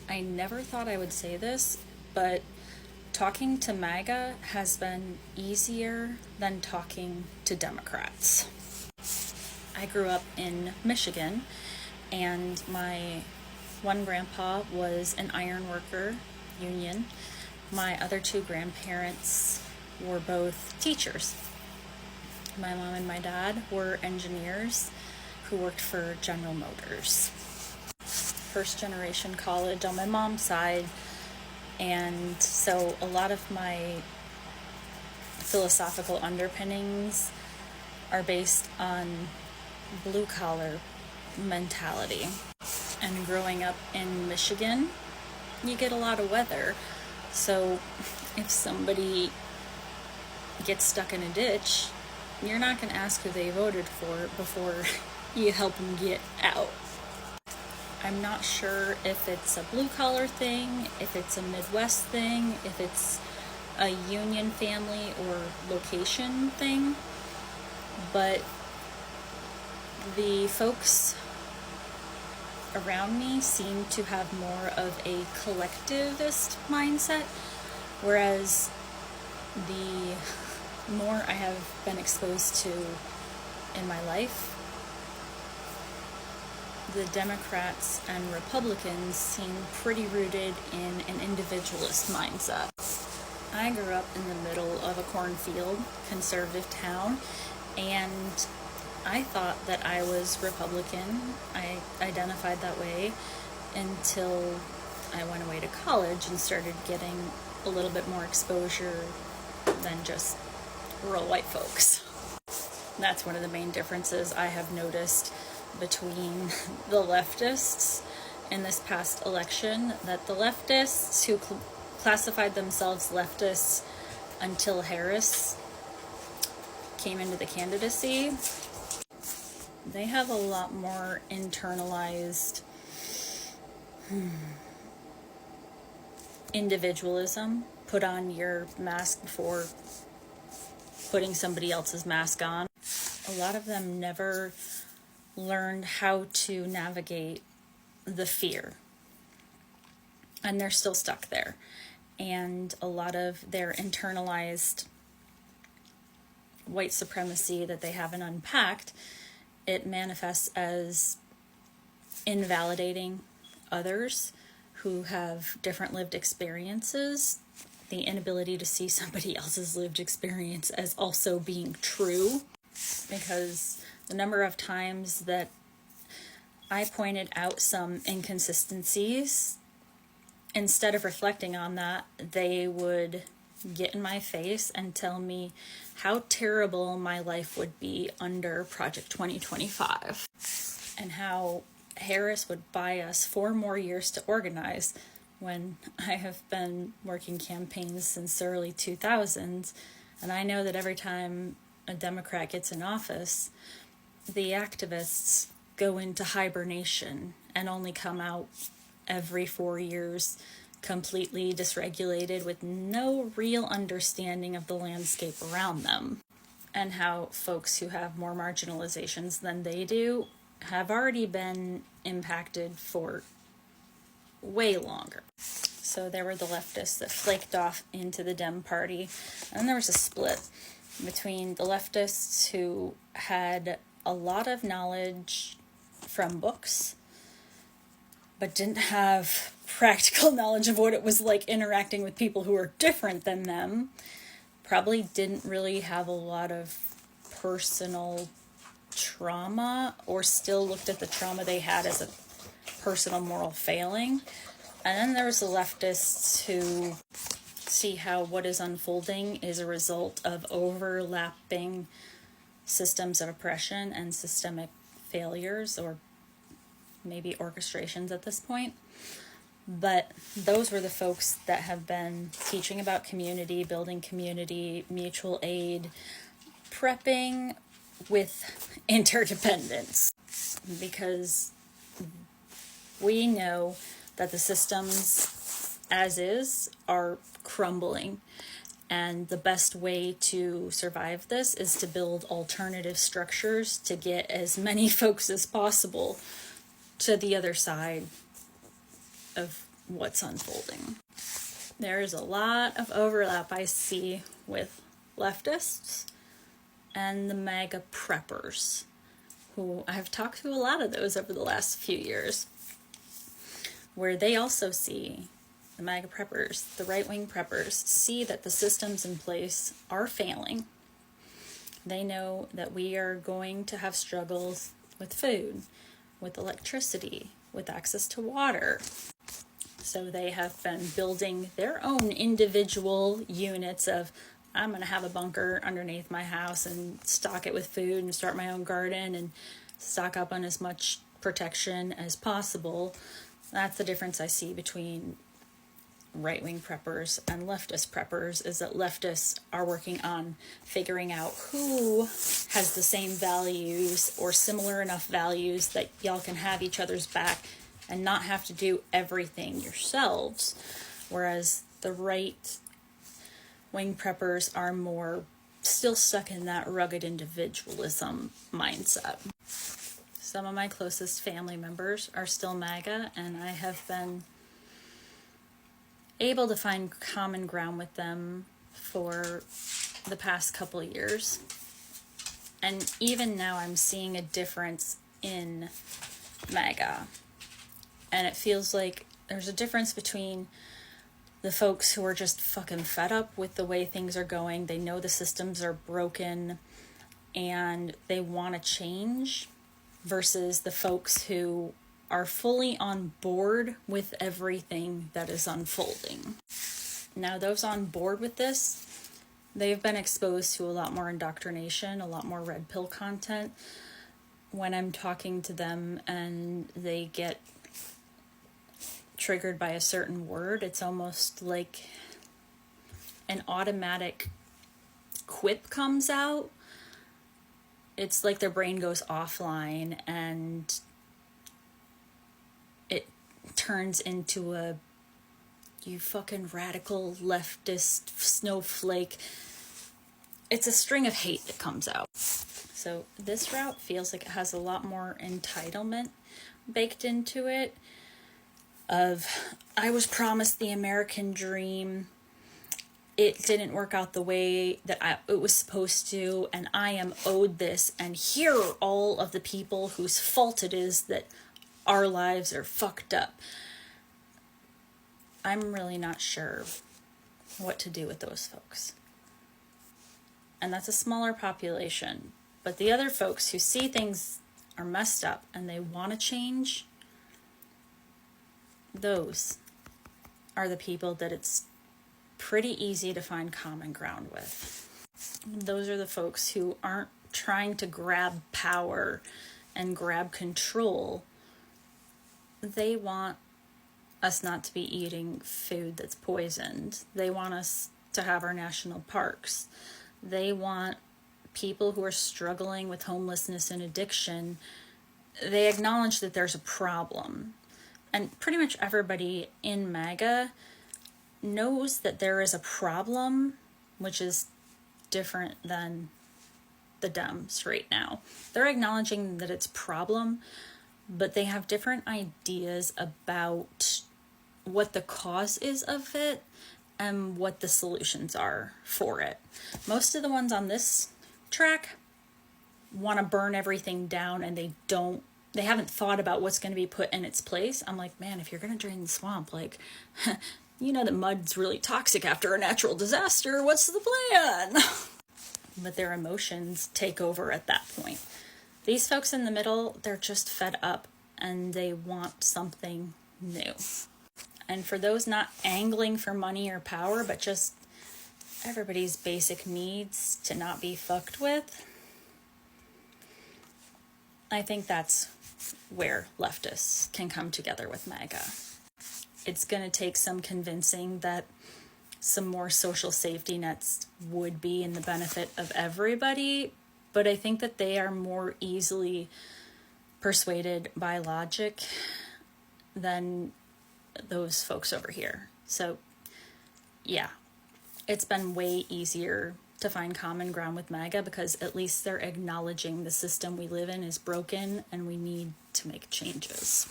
I never thought I would say this, but talking to MAGA has been easier than talking to Democrats. I grew up in Michigan, and my one grandpa was an iron worker union. My other two grandparents were both teachers. My mom and my dad were engineers who worked for General Motors. First generation college on my mom's side, and so a lot of my philosophical underpinnings are based on blue collar mentality. And growing up in Michigan, you get a lot of weather. So if somebody gets stuck in a ditch, you're not going to ask who they voted for before you help them get out. I'm not sure if it's a blue collar thing, if it's a Midwest thing, if it's a union family or location thing, but the folks around me seem to have more of a collectivist mindset, whereas the more I have been exposed to in my life, the Democrats and Republicans seem pretty rooted in an individualist mindset. I grew up in the middle of a cornfield, conservative town, and I thought that I was Republican. I identified that way until I went away to college and started getting a little bit more exposure than just rural white folks. That's one of the main differences I have noticed between the leftists in this past election, that the leftists who classified themselves leftists until Harris came into the candidacy, they have a lot more internalized individualism. Put on your mask before putting somebody else's mask on. A lot of them never learned how to navigate the fear, and they're still stuck there. And a lot of their internalized white supremacy that they haven't unpacked, it manifests as invalidating others who have different lived experiences, the inability to see somebody else's lived experience as also being true, because the number of times that I pointed out some inconsistencies, instead of reflecting on that, they would get in my face and tell me how terrible my life would be under Project 2025 and how Harris would buy us 4 more years to organize, when I have been working campaigns since the early 2000s, and I know that every time a Democrat gets in office, the activists go into hibernation and only come out every 4 years completely dysregulated with no real understanding of the landscape around them, and how folks who have more marginalizations than they do have already been impacted for way longer. So there were the leftists that flaked off into the Dem Party, and then there was a split between the leftists who had a lot of knowledge from books but didn't have practical knowledge of what it was like interacting with people who were different than them, probably didn't really have a lot of personal trauma, or still looked at the trauma they had as a personal moral failing. And then there was the leftists who see how what is unfolding is a result of overlapping systems of oppression and systemic failures, or maybe orchestrations at this point. But those were the folks that have been teaching about community, building community, mutual aid, prepping with interdependence, because we know that the systems as is are crumbling, and the best way to survive this is to build alternative structures to get as many folks as possible to the other side of what's unfolding. There is a lot of overlap I see with leftists and the MAGA preppers, who I've talked to a lot of those over the last few years, where they also see, the MAGA preppers, the right-wing preppers, see that the systems in place are failing. They know that we are going to have struggles with food, with electricity, with access to water. So they have been building their own individual units of, I'm going to have a bunker underneath my house and stock it with food and start my own garden and stock up on as much protection as possible. That's the difference I see between right-wing preppers and leftist preppers, is that leftists are working on figuring out who has the same values or similar enough values that y'all can have each other's back and not have to do everything yourselves, whereas the right-wing preppers are more still stuck in that rugged individualism mindset. Some of my closest family members are still MAGA, and I have been able to find common ground with them for the past couple of years. And even now I'm seeing a difference in MAGA. And it feels like there's a difference between the folks who are just fucking fed up with the way things are going. They know the systems are broken and they want to change, versus the folks who are fully on board with everything that is unfolding. Now, those on board with this, they've been exposed to a lot more indoctrination, a lot more red pill content. When I'm talking to them and they get triggered by a certain word, it's almost like an automatic quip comes out. It's like their brain goes offline and it turns into a, you fucking radical leftist snowflake. It's a string of hate that comes out. So this route feels like it has a lot more entitlement baked into it, of, I was promised the American dream, it didn't work out the way that it was supposed to, and I am owed this, and here are all of the people whose fault it is that our lives are fucked up. I'm really not sure what to do with those folks. And that's a smaller population. But the other folks who see things are messed up and they want to change, those are the people that it's pretty easy to find common ground with. Those are the folks who aren't trying to grab power and grab control. They want us not to be eating food that's poisoned. They want us to have our national parks. They want people who are struggling with homelessness and addiction. They acknowledge that there's a problem. And pretty much everybody in MAGA knows that there is a problem, which is different than the Dems right now. They're acknowledging that it's a problem, but they have different ideas about what the cause is of it and what the solutions are for it. Most of the ones on this track want to burn everything down, and they haven't thought about what's going to be put in its place. I'm like, man, if you're going to drain the swamp, like, you know that mud's really toxic after a natural disaster. What's the plan? But their emotions take over at that point. These folks in the middle, they're just fed up and they want something new. And for those not angling for money or power, but just everybody's basic needs to not be fucked with, I think that's where leftists can come together with MAGA. It's going to take some convincing that some more social safety nets would be in the benefit of everybody, but I think that they are more easily persuaded by logic than those folks over here. So, yeah, it's been way easier to find common ground with MAGA because at least they're acknowledging the system we live in is broken and we need to make changes.